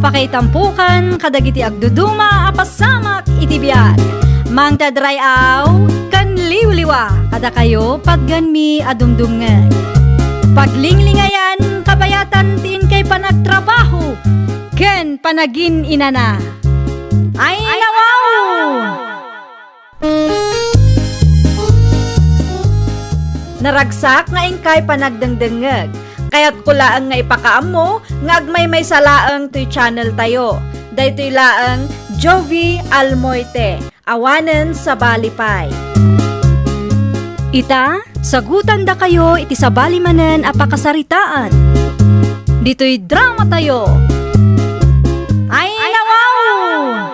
Pakaitampukan kadagiti agduduma apasamak iti biag. Mangtadray aw kan liwliwa kada kayo pagganmi adumdumngan. Paglinglingayan kabayatan tin kay panagtrabaho ken panagin inana. Ay nawaw! Naragsak nga ingkay panagdengdengeg. Kaya't kulaang nga ipakaam mo, nga agmay salaang to'y channel tayo. Daytoy laang Jovi Almoite, awanen sa balipay. Ita, sagutan da kayo iti sa balimanen apakasaritaan. Dito'y drama tayo. Ay nawaw!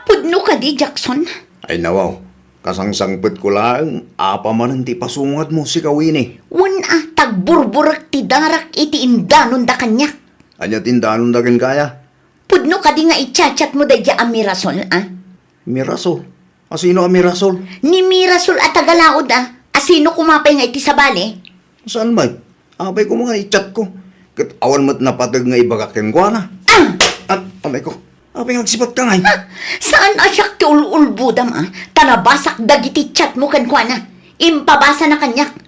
Pudno ka di, Jackson. Ay nawaw, kasangsangpet ko lang, apa man ti pasungad mo si Kawini. Tagburburak ti darak iti indanon da kanya. Anya tindanon dagan kaya? Pudno ka di nga itchat mo da dya Mirasol, ah? Mirasol? Asino ang Mirasol? Ni Mirasol at tagalaod, ah? Asino kumapay nga iti sabali? Saan ba? Apay ko mga i-chat ko. Kat awan mo't napatag nga ibagakin ko na. At amay ko, apay ngagsipat ka nga. Saan asyak ti ululbudam, ah? Tanabasak dagiti chat mo kan kwa na. Impabasa na kanyak.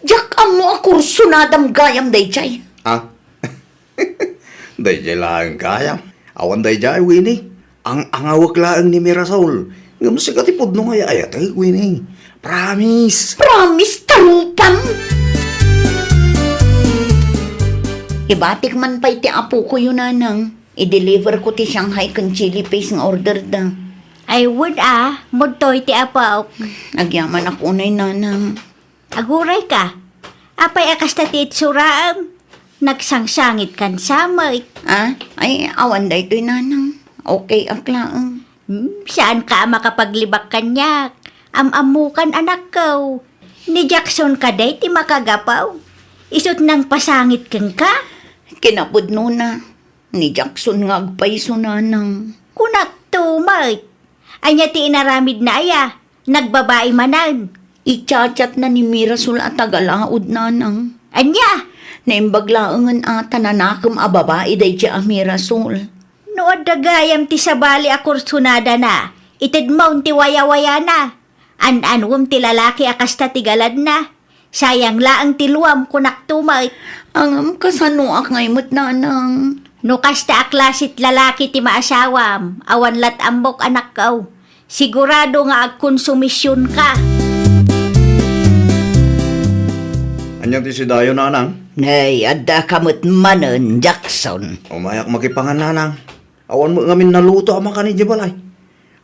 Jak amo a kurso nadam gayam dayjay. Ah? Dayjay lang kaya. Awan dayjay, Winnie. Ang angawak lang ni Mirasol. Ngam si katipod nung ayat ay, Winnie. Promise. Promise tarupam. Ibatik man pa iti apo ko yun, nanang. I-deliver ko ti Shanghai kan chili paste nga order da. Ay, would mudtoy ti apaw. Agyaman ako unay, nanang. Aguray ka. Apay akas na ti itsuraam. Nagsangsangit kan samay. Ah? Ay, awan da ito'y, nanang. Okay, aklaang. Saan ka makapaglibak kanyak? Amamukan anak ko. Ni Jackson ka day ti makagapaw. Isot nang pasangit kang ka. Kinapudno na. Ni Jackson nga agpaiso, nanang. Kunak tumay. Anya ti inaramid na aya. Nagbabae manan. Ichat-chat na ni Mirasol at tagalaod, nanang. Anya? Naimbaglaangan ata na nakam a babae day siya Mirasol. Nood dagayam ti sabali a kursunada na. Itid maun ti waya-waya na. An-anwam ti lalaki akas ta ti galad na. Sayang laang ti luwam kunak tumay. Angam kasano ak ngaymot, nanang. No kasta aklasit lalaki ti maasawam. Awan lat ambok anak kaw. Sigurado nga agkonsumisyon ka. Anya ti si Dayo, nanang? Nay, adda kamot manon, Jackson. Umayak makipangan, nanang. Awan mo ngamin naluto ama ka ni Jibalay.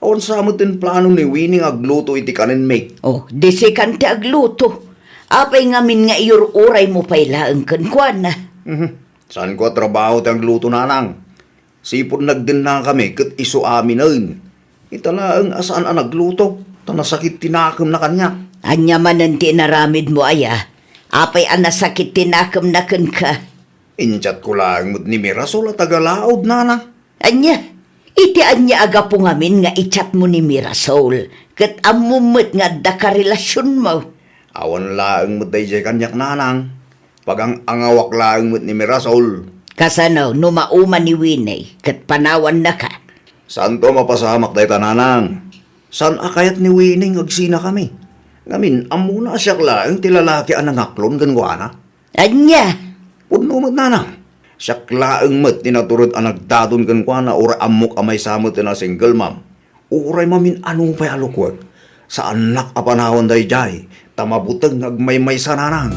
Awan sa mo tin plano ni Winnie agluto iti kanin make. Oh, disi kan ti agluto. Apay ngamin nga iururay mo pailaang kankwan na. Saan ko trabaho ti agluto, nanang? Sipon nagdin na kami kat iso amin nun. Italaang asaan ang nagluto. Tanasakit tinakam na kanya. Anya manan ti naramid mo, aya. Apay anasakit tinakam na kan ka. Inyat ko lang mo't ni Mirasol at tagalaod, nanang. Anya, iti anya aga po ngamin nga ichat mo ni Mirasol. Kat amumot nga da ka relasyon mo. Awan lang mo't day kanyak, nanang. Pag ang angawak lang mo't ni Mirasol. Kasano, numauma ni Winnie, kat panawan na ka. Saan to mapasamak day tananang? Saan akayat ni Winnie agsina kami? Ngamin, amuna siya lang ti lalaki ang nangaklon gangwana. Anya, Puno mo't, nanang. Siya lang mo't tinaturod ang nagdadon gangwana ura amok amay samot na single mom. Uray mamin anong pay alukwag. Sa anak apanawan day jay, tamabutang nagmaymay sa nanang.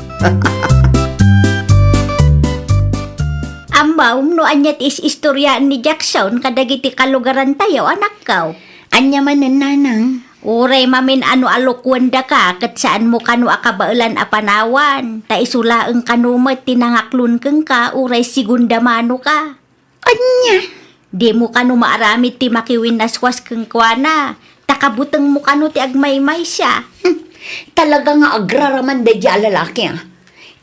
Ambaw, no anyat is istoryaan ni Jackson kadagiti kalugaran tayo, anak kaw. anya manan, nanang. Uray mamin ano alukwanda ka, kat saan mo kano akabailan apanawan. Ta isulaang kanumat tinangaklun keng ka, uray sigunda mano ka. Anya, Di mo kano maaramid ti makiwin naswas keng kwana. Takabutang mo kano ti agmaymay siya. talaga nga agraraman da dya lalaki, ah.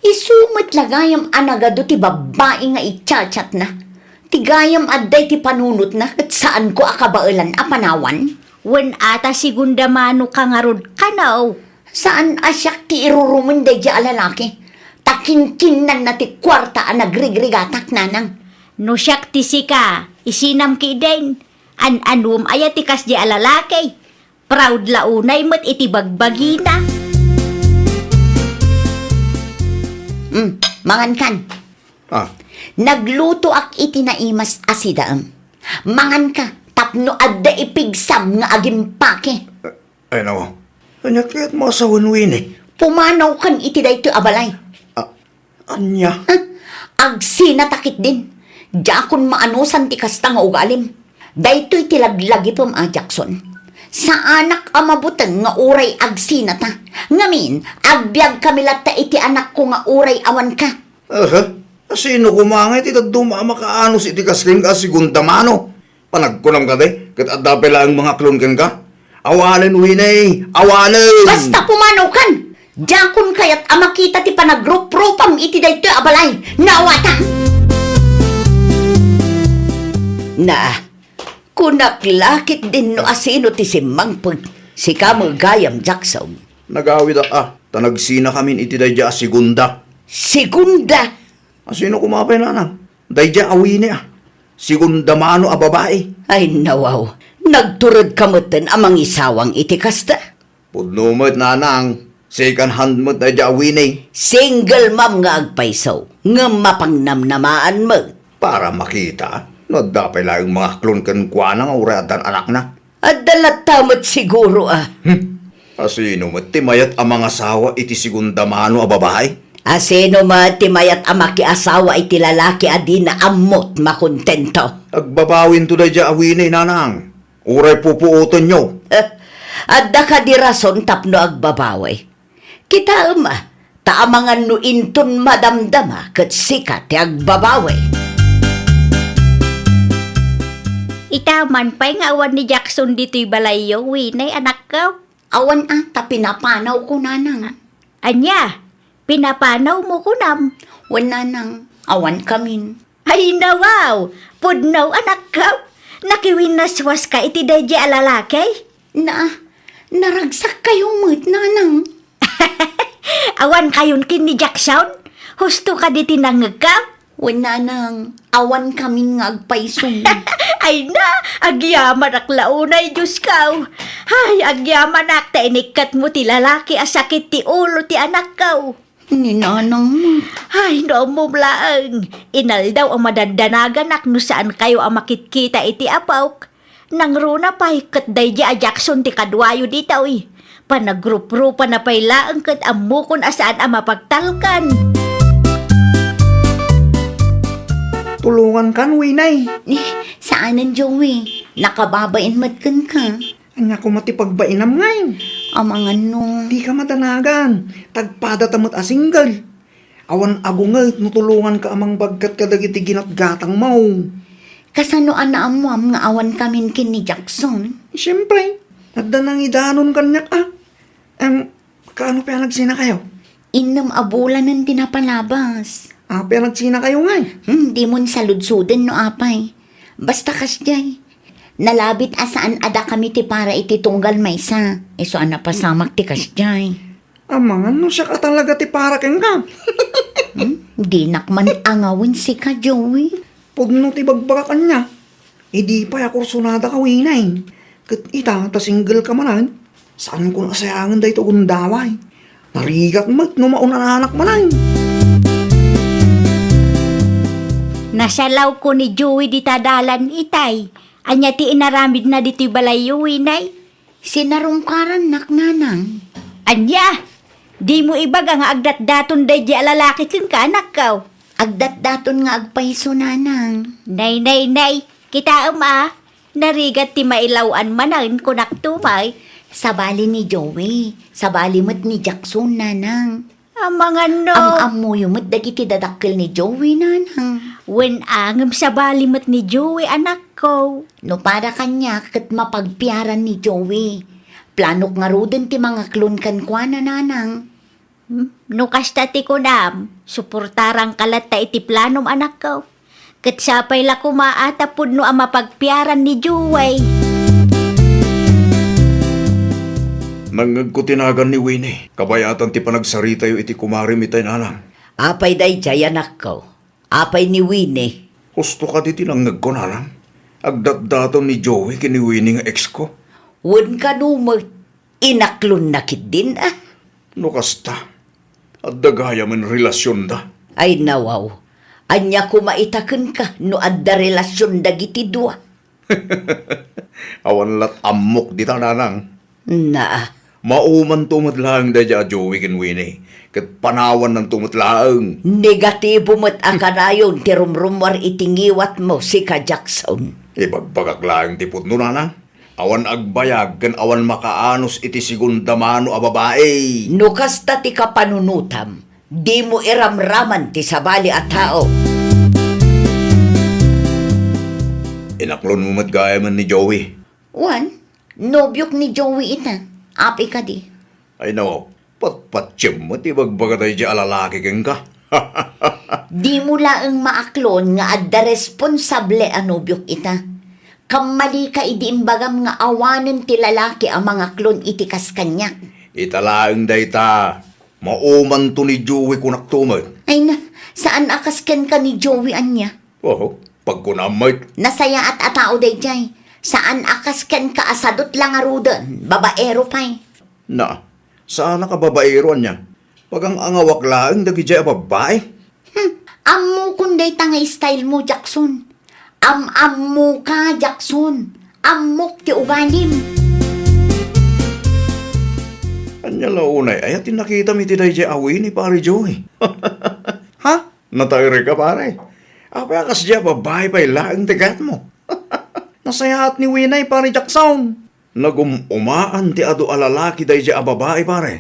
Isumot lagayam anagado ti babae nga itchat na. Tigayam adday ti panunot na, at saan ko akabailan apanawan? Wen ata sigunda mano kangarod kanaw. Saan asyak ti irurumun da dya lalaki? Takinkinan na ti kwarta ang nagrigrigatak, nanang. No siyak ti sika, Isinam ki din. An-anum aya tikas di alalaki. Proud launay mo't iti bagbagi na. Mangan kan. Ah, Nagluto ak iti naimas asidaam. Mangan ka, tapno adda ipigsam nga agimpake. ay nawa. Anya kaya't masawan Winnie. Pumanaw kan iti dayto abalay. Anya? Agsinatakit din. Jakon maanusan ti kasta nga ugalim. Daytoy tilaglagi pam a Jackson. Sa anak amabutan nga uray agsinata. Ngamin, agbyag kami lata iti anak ko nga uray awan ka. Sino kumangit ito dumama kaanos iti kasking ka sigundamano? Panagkunam ka de, kat adapela ang mga klon ka? Awalan, Winnie! Awalan! Basta pumanaw kan! Jakon kayat amakita ti panagrup-rupam iti daytoy abalay. Nawata! Na, kunaklakit din no asino ti simangpag. Si kamo gayam Jackson. Nagawid tanagsina kami iti dayja sigunda. Segunda! Sino kumapay na nang? Dayja Winnie Sigundamano a babae. Ay nawaw, nagturod kamutan amang isawang iti kasta. Pudnumot nanang, second hand mo dayja Winnie. Single mom nga agpaisaw, nga mapangnamnamaan mo. Para makita, no dapay lang mga klon kan kuana nga uratan anak na. At dalatamot siguro Sino mo timayat ang mga asawa iti sigundamano a babae? Asino matimayat amaki asawa iti lalaki adi na amot makontento. Agbabawin to dayja Winnie nanang. Uray pupuuton nyo. Adda ka di rason tapno agbabaway. Kita taamangan no inton madamdama kat sikat ti agbabaway. Itaman pa'y nga awan ni Jackson dito'y balayo, Winnie, anak ko. Awan ata pinapanaw ko nanang. Anya, pinapanaw mo ko nam. Wan nanang, awan kamin. Ay nawaw, pudnaw anak ko. Nakiwinaswas ka iti dadya alalaki. Naragsak kayong mo't nanang. Awan kayon kin ni Jackson. Husto ka di tinangag ka. Wan nanang, awan kamin nga agpaisong. Ay na, agyaman ak launay Diyos ka. Ay, agyaman ak ta inikat mo ti lalaki asakit ti ulo ti anak ka. Ni nanang mo. Ay, no mo blaang. Inal daw ang madadanagan ak no saan kayo ang makitkita iti apawk. Nang runa pa kat dayja a Jackson ti kadwayo ditaw Panagrup-rupa na pay laang kat amukon asaan ang mapagtalkan. Tulungan kan, Winnie. Saanan, Joey? Nakababain matkan ka. Anya ko matipagbainam ngayon. Amangan no. Di ka matanagan. Tagpada tamot a single. Awan agungal, nutulungan ka amang bagkat kadagiti ginatgatang mo. Kasano anaamuam nga awan kamin kin ni Jackson? Siyempre, nagda nang idanon kanyak kaano pa nagsina kayo? Inam abulan ng tinapalabas. Pa nagsina kayo nga. Di mon saludsuden no apay. Basta kasjay. Nalabit asaan ada kami ti para iti tunggal maysa. So ana pasamak ti kasjay. Amangan no siya ka talaga ti para keng ka. Di nakman angawin si ka, Joey. Pudno ti bagbagakan niya. Di pa ya kursunada ka winay. Kat ita, ta single ka manan. Saan ko nasayangan da ito gundaway? Narigat mat no maunananak manan. Nasalaw ko ni Joey di tadalan itay. Anya ti inaramid na dito'y balayo, Winay. Sinarungkaran nanang. Anya, di mo ibag ang agdat-daton day di alalaki kang kaanak ka. Agdat-daton nga agpaiso nanang. Nay, kita narigat ti mailawan manan kunak tumay. Sabali ni Joey. Sabali mo't ni Jackson nanang. Amangan no. Amuyo mo't dagiti dadakkel ni Joey nanang. Wen angam sa balimot ni Joey anak ko. No para kanya kat mapagpiaran ni Joey. Planok nga ruden ti mga klon kan kwa na nanang. No kasta ti kunam, suportarang kalat ta iti planom anak ko. Kat sapay la kumaata pudno ang mapagpiaran ni Joey. Nangagkutinagan ni Winnie. Kabayatan ti panagsaritayo iti kumarim itay nanang. Apay day jay anak ko. Apay ni Winnie. Gusto ka di tinangag ko nanang. Agdatdaton ni Joey kini Winnie nga ex ko. Wan ka numot, inaklon na kit din ah. No kasta. At dagaya man relasyon da. Ay nawaw, anya ko maitaken ka no adda relasyon dagiti dua. Awan lat amok di tananang. Na, Mauman tumatlaang da ja Joey ken Winnie. Kat panawan ng tumatlaang. negatibo mo't akarayon ti rumrumwar itingiwat mo si ka Jackson. Ibagbagaklaang tipot no nanang. Awan agbayag kan awan makaanos iti sigundamano a babae. No kasta ti kapanunutam, di mo iramraman ti sabali at tao. Inaklon mo matgaya man ni Joey. Wan, nobyok ni Joey ita. Api ka di. Ay nawaw, patpatsyem mo ti bagbagatay di alalaki keng ka. Di mo laang maaklon nga adda responsable ang nobyok ita. Kamali ka idiimbagam nga awanen ti lalaki ang mga klon itikas kanyak. Italaang dayta, mauman to ni Joey kunak tumat. Ay na, saan akasken ka ni Joey anya? Oh, pagkunamay. Nasaya at atao day jay. Saan akasken ka asadot lang arudan, babaero pa'y. Na, saan nakababaero niya? Pag ang angawak laang dagi dya babae. Ammo kunday tanga style mo, Jackson. Am-ammo ka, Jackson. Ammok ti ugalim. Anya launay, ay atin nakita mi ti day dya awi ni pare Joey. Ha? Natayri ka pare. Apa akas dya babae pa'y laang tigat mo. Nasayaat ni Winay pare Jackson. Nagumaan ti ado alalaki day dya babae pare.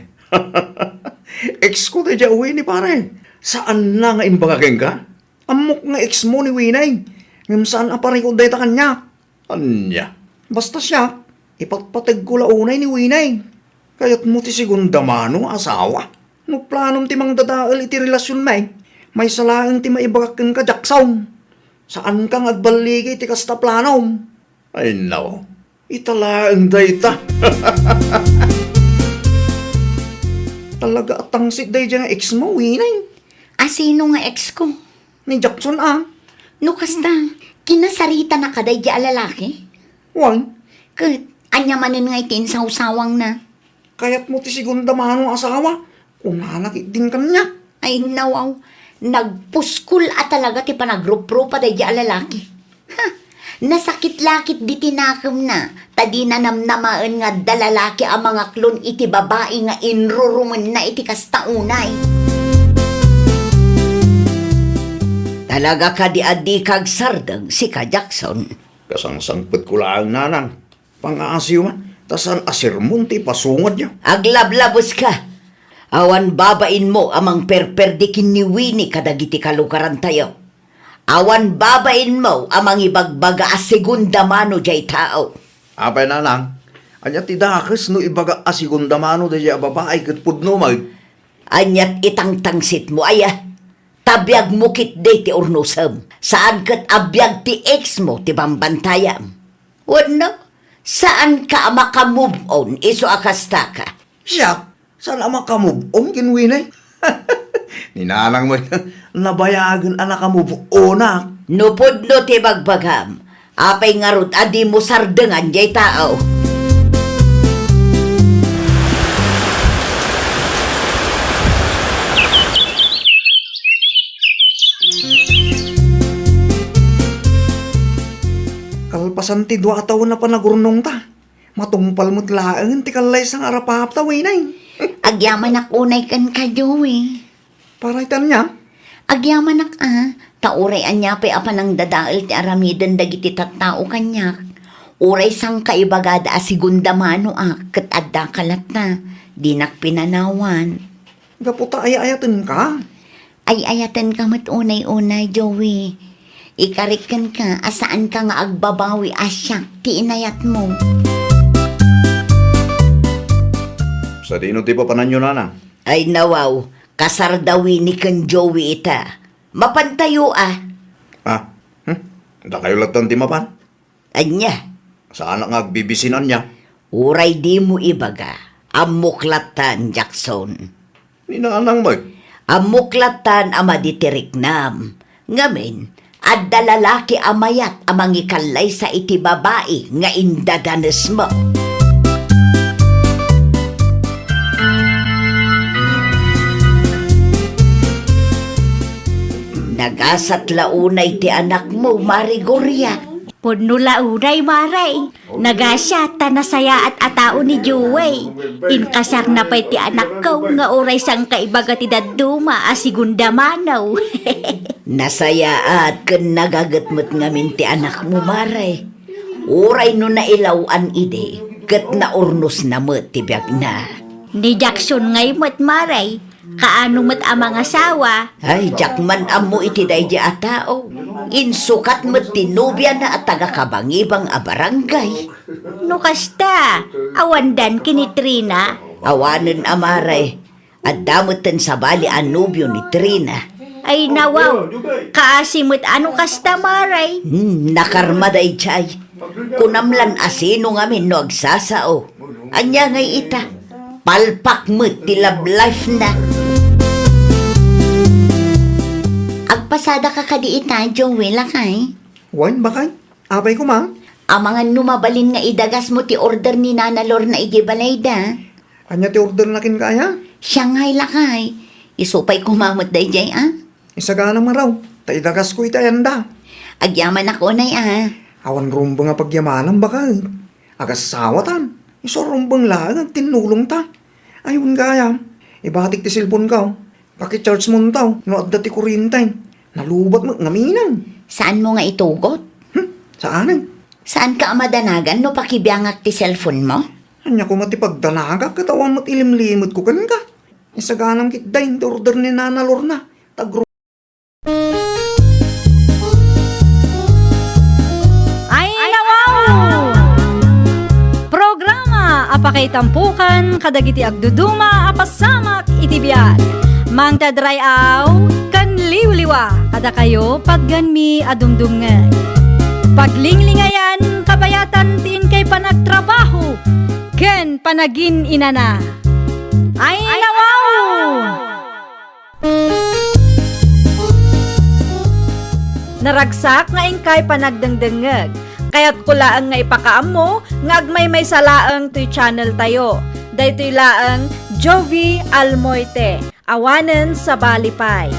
Ex ko day dya Winay pare. Saan na nga imbagaking ka? Amok nga ex mo ni Winay. Ngam saan apari ko day ta kanya? Anya? Basta siya, ipatpatag ko launay ni Winay. Kaya't mo ti sigundamano asawa. No planom ti mang dadaal iti relasyon may salaang ti maibagaking ka Jackson. Saan kang agbaligi ti kasta planom? Ay no, italaang dayta. Talaga atangsit day dyan nga ex mo, Winay. Sino nga ex ko? Ni Jackson ah. No kasta, kinasarita na kaday di alalaki? Wan, Kat, anya manin nga itinsaw-sawang na. kaya't mo ti sigundamano asawa. Kung nanakit din kanya. Ay nawaw, nagpuskul at talaga ti panagrup-rupa day di alalaki. Ha, nasakit-lakit di tinakam na. Tadi na namnamaan nga dalalaki ang mga klon iti babae nga inruruman na iti kastaunay. Talaga ka di adi kag sardang si ka Jackson. Kasangsangpet ko lang nanang. Pang-aasiw man. Tasan asirmon ti pasungod niya. Aglablabos ka. Awan babain mo amang perperdikin ni Winnie kadagiti kalukaran tayo. Awan babain mo amang ibagbaga a segunda mano jay tao. Apay nanang. Anya ti dakes no ibaga asigundamano da dya babae kat pudno mag. Anyat itang-tangsit mo aya. Tabyag mo kit day ti ornosam. Saan kat abyag ti ex mo ti bambantayam. Wano? Saan ka makamove on iso akasta ka? Siya, saan ang makamove on kinwinay? Ninanang mo, nabayagan ang nakamove on ah. Nupod no ti bagbagam. Apay ngarut adi mo sardengan jay tao. Kalpasan ti dua taon na panagurnong ta. Matungpal mo't laang ti kalay sang arapap ta winay. Agyaman ak unay kan ka, Joey. Para itan niya. Agyaman ak tauray anya pa apa nang dadaal ti aramidan dagiti tattao kanyak. Uray sang kaibagada a segunda mano ket adda kalat na. Dinak pinanawan. Gaputa ay-ayatin ka. Ay ayatan ka mat unay-unay, Joey. Ikarikan ka, asaan ka nga agbabawi asyak, ti inayat mo. Sa dino ti papananyo nanang. Ay nawaw, kasardawi ni kan Joey ita. Mapantayo Ah, da kayo latan ti mapan. Anya, Saan ang agbibisinan niya? uray di mo ibaga. Amuklatan, Jackson. Ninanang mag. Amuklatan ama ditiriknam. Ngamin, Adda lalaki amayat amang ikalay sa iti babae nga indadanes mo. Nagasat launay ti anak mo, Marigoria. Puno launay, Maray. Nagasya, tanasaya at atao ni Juway. Inkasar na pa'y ti anak ko, nga oray sang kaibaga ti daduma, asigunda manaw. Nasaya at kun nagagatmot ngamin ti anak mo, Maray. Uray no nailawan ide, kat na urnos na mo ti biag na. Ni Jackson ngay mo't, Maray. Kaano mo't amang asawa? Ay, jakman amo iti day di atao. Insukat mo tinubya na at taga-kabangibang a barangay. No kasta, awandan kini Trina. Awanan amaray. At damutan sa bali anubyo ni Trina. Ay nawaw, kaasimot ano kasta, Maray? Nakarma day chay. Kunamlan asino ngamin no agsasao. Anya ngay ita. Palpak mo ti love life na. Agpasada ka kadiita, Joey, lakay. Wan, bakay? Apay ko, ma? Amangan numabalin nga idagas mo ti order ni Nana Lorna igibalay da. Anya ti order na kin kaya? Siyangay lakay. Isupay kumamot day jay, ah? Isagana maraw. Taidagas ko itayanda. Agyaman ako nay, ah. Awan rumbo nga pagyamanan bakay. Agas sawatan. Iso rumbang lang tinulong ta. Ayun gaya. Ibatik ti silpon ka. Paki-charge mo taw. No at dati kurintay. Nalubat mo ngaminan. Saan mo nga itugot? Saan? Saan ka amadanagan no pakibiyangak ti cellphone mo? Anya ko matipagdanaga. Katawan mo't ilimlimot ko kan ka. Isaganang kitday. Order ni Nana Lorna. Tagro. Ay nawaw! Programa apakay tampukan kadagiti agduduma apasamak itibiyat. Mang tadray aw kan liwliwa kada kayo pagganmi adumdumngan. Paglinglingayan kabayatan tin kay panagtrabaho ken panagin inana. Ay nawaw! Naragsak nga ingkay panagdengdengeg. Kaya't kulaang nga ipakaam mo, nga agmay salaang to'y channel tayo. Daytoy laang Jovi Almoite, awanen sa balipay.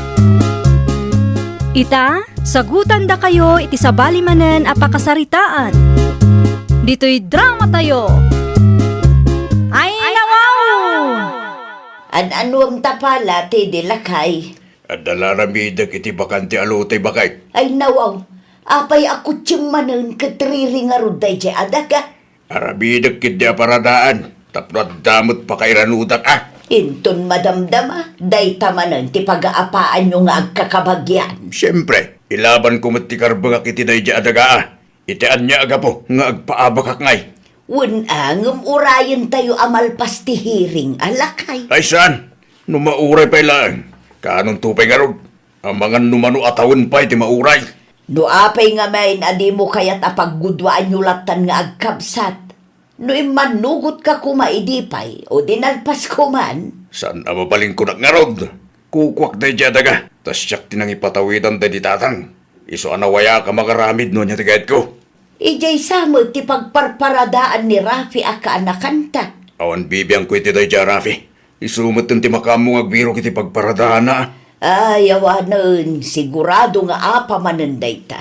Ita, sagutan da kayo iti sa balimanen apakasaritaan. Dito'y drama tayo. Ay nawaw! An-anuam tapala ti dilakay. At dalarabidak iti bakante alutay bakay. Ay nawaw. Apay ako timanan katriri nga ruday jay adaga. Arabidak kit di aparadaan. Tapno damot pa kay ranudak Inton madamdama, day tamanan ti pag-aapaan nyo nga agkakabagyan. Siyempre, ilaban ko matikarbang iti day di adaga Itian niya aga po nga agpaabakak ngay. Wunang urayan tayo amalpas ti hiring alakay. Ay saan? Numauray pa ilaan. Kanong tupay garog. Ang mga numano atawin pa iti mauray. No apay nga main adi mo kaya't apaggudwaan nyo latan nga agkabsat. No imanugot ka kumaidipay o dinalpas ko man. Saan amapaling ko ngarod? Kukwak day di adaga. Tas siyak tinang ipatawidan day di tatang. Iso anawaya ka makaramid no niya tigayad ko. Ijay samot ti pagparparadaan ni Rafi aka anakanta. Awan bibiyang ko iti day di Rafi. Isumot ti makamong agbiro kiti pagparadahan na. Ay, awanan, sigurado nga apa mananday ta.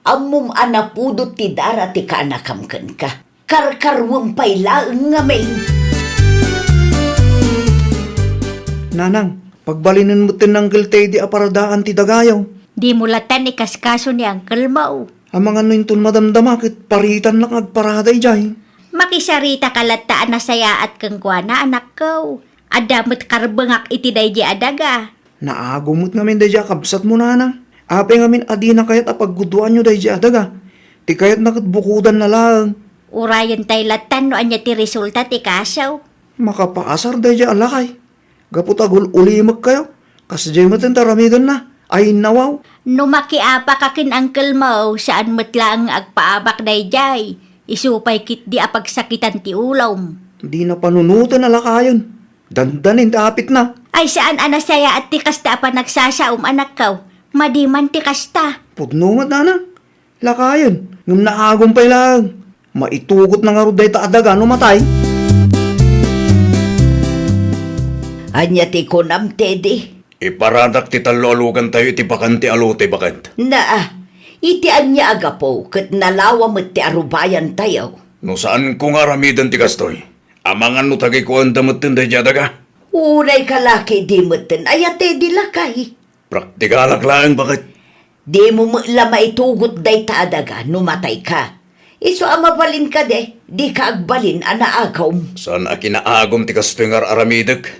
Amum anapudot ti dara ti kaanakamkan ka. Karkarwang pailaang nga may. Nanang, pagbalinin mo tinanggal tayo di aparadaan ti dagayaw. Di mulatan ikaskaso ni Uncle Mau. Ang mga nuintun madamdamakit, paritan lang agparaday jay. Makisarita kalataan na saya at kang na anak ko. Adamot karbangak itiday di adaga. Naagumot ngamin day jay kabsat mo nanang. Apay ngamin adi na kayat apagguduan nyo day jay adaga. Ti kayat nakatbukudan na lang. Urayan tay latan no anya ti resulta ti kasaw. Makapaasar day jay alakay. Gaputagul ulimag kayo. Kasi jay matin taramigan na. Ay nawaw. No makiapa kakin Uncle Mau saan matlang agpaabak dayjay. Isupay kit di apagsakitan ti ulom. Di na panunutan na lakayon. Dandanin tapit na. Ay saan anasaya at ti kasta pa nagsasaum anak kaw. Madiman ti kasta. Pudnungat nanang. Lakayon. Ngam naagumpay lang. Maitugot na nga ro day ta adaga no matay. Anya ti kunam, Teddy. Iparadak ti talo-alugan tayo iti bakanti alote bakant. Iti anya agapo, kat nalawa mo ti arubayan tayo. No saan ko nga ramidan ti kastoy? Amangan no tagay ko ang damot tinday jadaga. Unay kalaki di mo tin, aya Teddy lakay. Praktikalak lang bakit? Di mo la maitugot day ta adaga, numatay ka. Iso amabalin ka di ka agbalin anaagaw. Saan akinaagom ti kastoy nga aramidak?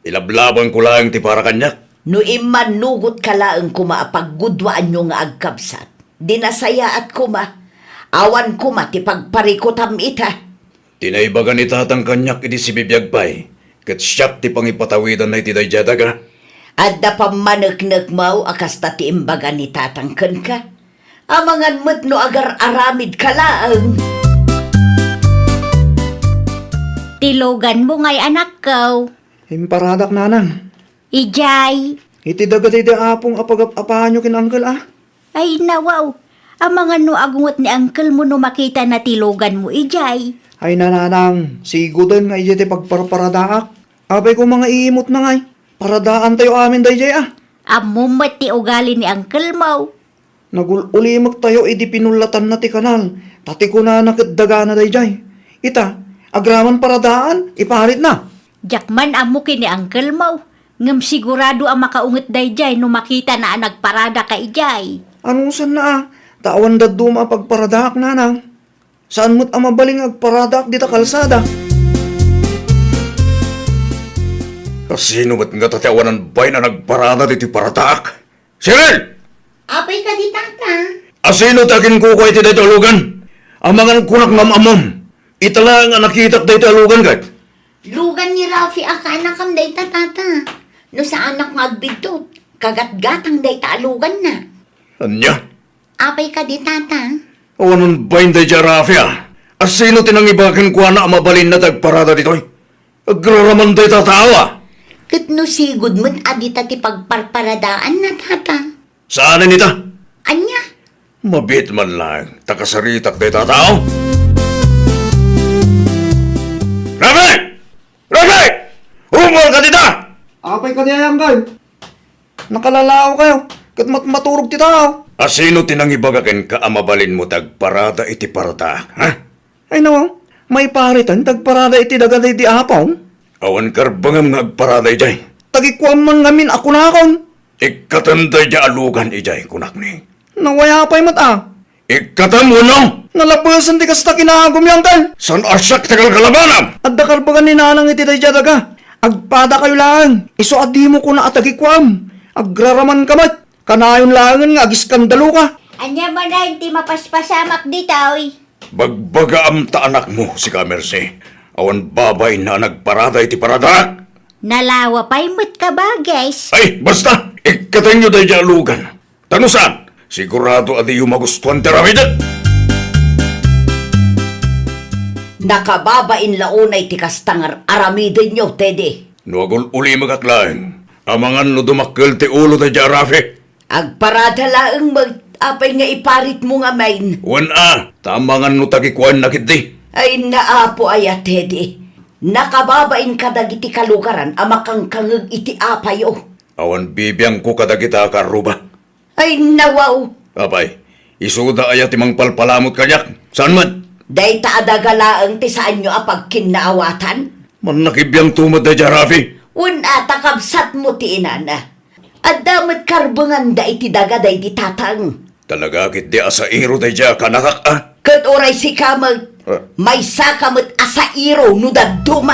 Ilablaban ko lang ti para kanyak. No imanugot ka lang kumapaggudwaan nyo nga agkabsat. Dinasaya at kuma. Awan kuma ti pagparikotam ita. Tinaibagan ni tatang kanyak iti si bibiyag pay. Kat siyak ti pangipatawidan na iti dayjadaga. At da pamanag-nag mau akas ta ti imbaga ni tatangken ka. Amangan mo't no agar aramid ka lang. Tilogan mo ngay anak ko. Imparadak nanang. Ijay. Iti dagat iti apong apag-apahan nyo kin uncle ah. Ay nawaw. Ang mga no agungot ni uncle mo no makita na tilogan mo, Ijay. Ay nananang, sigudan nga iti pagparparadaak. Abay ko mga iimot na ngay. Paradaan tayo amin dayjay ah. Amumat ti ugali ni uncle mo. Nagulimag tayo iti pinulatan na ti kanal. Tati ko na nakitdaga na dayjay. Ita, agraman paradaan, ipaharit na. Jakman amo kini uncle mo. Ngam sigurado ang makaungot dayjay no makita na ang nagparada ka, Ijay. Anong san na ah? Tawan daduma pagparadak nanang. Saan mo't amabaling agparadak dita kalsada? Kasino ba't nga tatiawanan bay na nagparada diti paradak? Cyril! Apay ka di tata. Asino takin ko ko iti dito alugan? Amangan kunak ngam-amam. Itala nga nakitak dito alugan kat. Lugan ni Rafi akana kam day ta tata. No sa anak nga agbidot. Kagat-gatang day ta alugan na. Anya? Apay ka di tata. Awanan ba hindi dya Rafia? Asino tinangibakin ko na mabalin na tagparada dito? Agraraman day tatawa. Kat no sigod mo't adita ti pagparparadaan na tata. Saan nita? Anya? Mabit man lang. Takasaritak day tatao. Rafi! Rafi! Humor ka dita! Apay ka niya yan kayo. Nakalalao kayo. Kat maturog ti tao. Asino tinangibagakin ka amabalin mo tagparada iti parada, ha? Ay nawa, may paritan tagparada iti dagaday di apaw. Awan karbangam nga agparada ijay. Tagikwam man ngamin ako na akong. Ikatanday di alugan ijay kunak ni. Nawaya pa'y mata. Ikatam mo no? Nalapasan di kasta kinahagom yan kal. San asyak tagal kalabanam? At dakarbagan ni nanang iti day daga. Agpada kayo lang. Iso adi mo ko na atagikwam. Agraraman kamat. Kanayon langan nga agiskandalo ka. Anya man na hindi mapaspasamak dito, oy. Bagbaga am ta anak mo si Kamerse. Awan babay na nagparada iti parada. Nalawa pa'y mo't ka ba, guys? Ay, basta! Ikatanyo day dialugan. Tanusan, sigurado adi yung magustuhan teramidat. Nakababain launay ti kastangar aramidin nyo, Teddy. Nuagol uli magaklain. Amangan no dumakkel ti ulo day Rafi. Agparada laang apay nga iparit mo nga main. Wan tamangan no tagikuan na kiti. Ay naapo aya, Teddy. Nakababain ka dagiti kalugaran amakang kangag iti apayo. Awan bibiyang ko kadagita karuba. Ay nawaw. Apay, isuda aya timang palpalamot kanyak. Saan man? Day taadagalaang ti saan nyo apag kinaawatan. Man nakibiyang tumad day Rafi. Una takabsat mo ti inana. At damat karbangan da iti dagaday di tatang. Talaga kit di asairo day kanakak Kat oray si kamag, may sakamot asairo no daduma.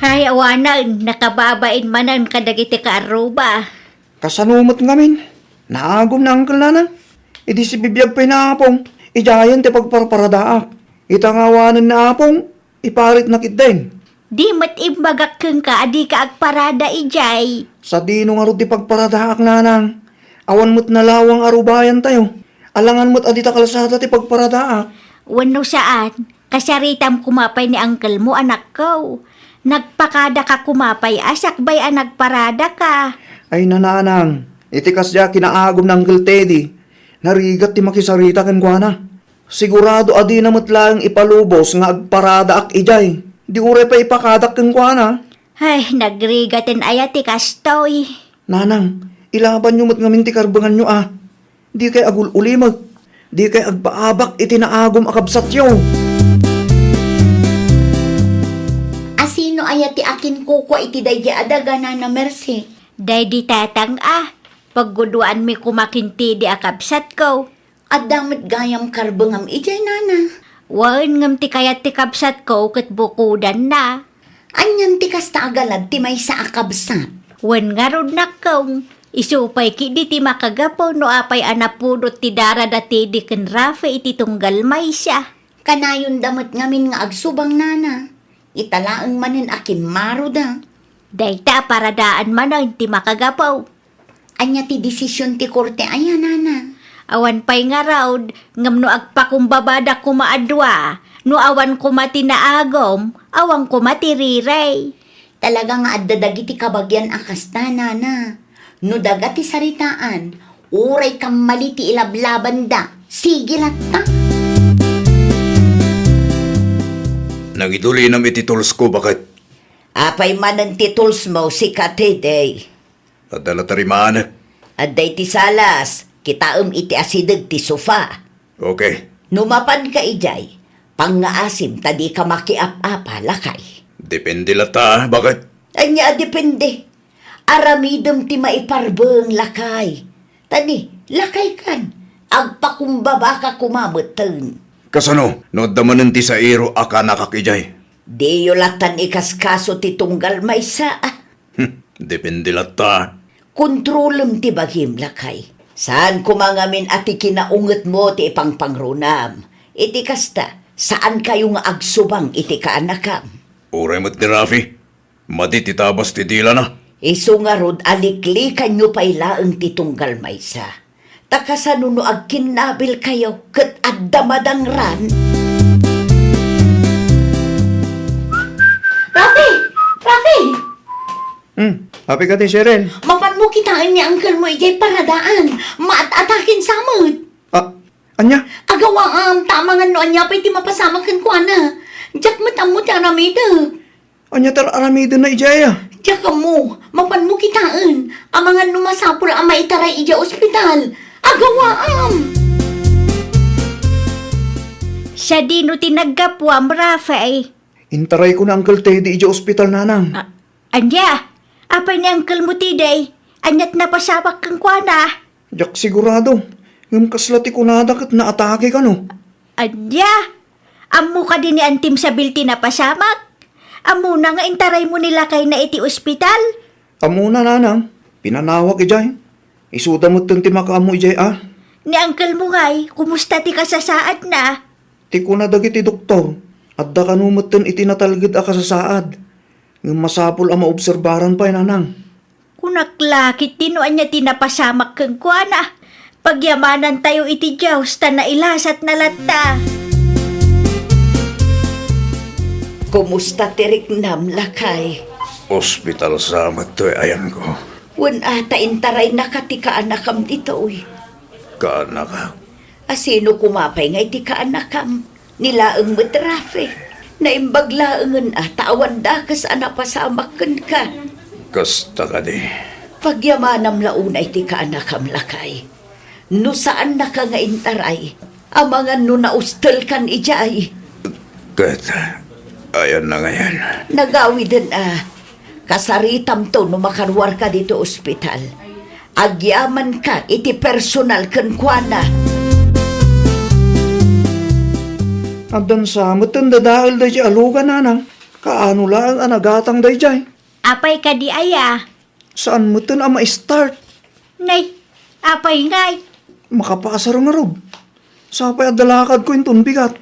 Hay, awanan, nakababain manan kadagiti ka aruba. Kasanumot ngamin. Naagom na angkal na. Idi si bibiyag pa'y naapong. Ijayan ti pagparparadaak. Itangawanan na apong. Iparit na kitden. Di mat imbagak keng ka, adi ka agparada, Ijay. Sa dino nga ro ti pagparadaak nanang. Awan mo't nalawang arubayan tayo. Alangan mo't adita kalsada ti pagparadaak. Wano saan? Kasaritam kumapay ni uncle mo, anak ko. Nagpakada ka kumapay, asak bay ang nagparada ka. Ay nananang, Iti kasya kinaagom ng Uncle Teddy. Narigat ti makisarita kan kwa na. Sigurado adi na matlang ipalubos nga agparada ak ijay. Di uray pa ipakadak kan kwa na. Ay, nagrigatin ayati kastoy. Nanang, ilaban nyo mat ngamin ti karbangan nyo ah. Di kay agul ulimag. Di kay agpaabak iti naagom akabsat yo. Asino ayati akin kukwa iti dayja adaga na Mercy? Day di tatang pagguduan mi kumakinti di akabsat ko. At damit gayam karbangam ijay nana. Wan ngam ti kayat ti kabsat ko kat bukudan na. Anyan ti kasta agalad ti may sa akabsat. Wan nga rod na kong. Isupay ki di ti makagapo no apay anapudot ti dara dati di ken Rafa iti tunggal may siya. Kanayon damit ngamin nga agsubang nana. Italaang manin akin maruda. Dayta paradaan man ang ti makagapo. Anya ti desisyon ti korte ayan nana. Awan pay nga raod, ngam no agpakumbabada kumaadwa, no awan kumati na agom, awan kumati riray. Talaga nga addadagi ti kabagyan akasta nana. No dagati saritaan, uray kang mali ti ilablaban da. Sige latta. Nagiduli nam iti tools ko bakit? Apay manan ti tools mo si Katedey. At dalatarimanak. Adday ti salas, kitaam iti asidag ti sofa. Okay. Numapan ka ijay, pangaasim tadi ka makiap-apa lakay. Depende lata, bakit? Anya depende. Aramidem ti maiparbeng lakay. Tani, lakay kan. Agpakumbaba ka kumamuteng. Kasano, no damanan ti sa iro aka nakakijay. Di yolatan ikaskaso ti tunggal may sa. Depende lata. Kontrolem ti baghim lakay. Saan kumangamin ati kinaunget mo ti ipangpangrunam? Iti kasta, saan kayo nga agsubang iti kaanakam? Uray mat ni Rafi. Madi ti tabas ti dila na. Isu nga rod aliklikan nyo pa'y laeng ti tunggal may sa. Takasano no agkinabil kayo kat addamadang ran. Rafi! Rafi! Happy ka ti, Sheryl. Mapan mo kitaan niya uncle mo ijay paradaan. Maat-atakin samot. Anya? Agawa tama nga no anya pa'y ti mapasama kan ko na. Diyak matamot ti aramida. Anya tar aramida na ijaya. Diyak mo, mapan mo kitaan. Ang mga numasapul ang maitaray ija ospital. Agawa Siya di no tinaggapuam Rafa Intaray ko na Uncle Teddy ija ospital nanang. Anya, apay ni Uncle mo tiday, anyat napasabak kang kwana. Jak sigurado. Ngam kaslati ko nadakat na atake ka no. Anya, amo ka din ni Antim sa bilti na pasamak. Amo na nga intaray mo nila kay na iti ospital. Amo na nanang. Pinanawag ijay. Isuda mo ti makaamo ijay Ni Uncle mo ngay, kumusta ti kasasaad na? Ti ko na dagiti doktor. Adda kanumutan iti natalgid a kasasaad. Ngam masapul ang maobserbaran pa nanang. Kunaklakit tinuan niya tinapasamak kang kuana. Pagyamanan tayo iti Diyos, ta nailasat na latta. Kumusta tirik nam lakay? Hospital samat to ayan ko. Wan ata intaray nakatika anakam dito uy. Kaanak. Asino kumapay nga iti kaanakam? Nilaeng matrafe. Naimbaglaengan tawan dakas anapasamakkan ka. Kasta ka di. Pagyamanam launay ti kaanakam lakay. No saan na ka nga intaray? Amangan no naustel kan ijay. Kat, ayan na ngayon. Nagawidan kasaritam to no makarwar ka dito ospital. Agyaman ka iti personal kan kuana. Abdan sa matan dadahal da jay aluga nanang. Kaano lang ang anagatang da jay. Apay ka di aya. Saan matan ang ma-start? Nay, apay ngay. Makapasar nga rob. Sapay adalakad ko yung tunbigat.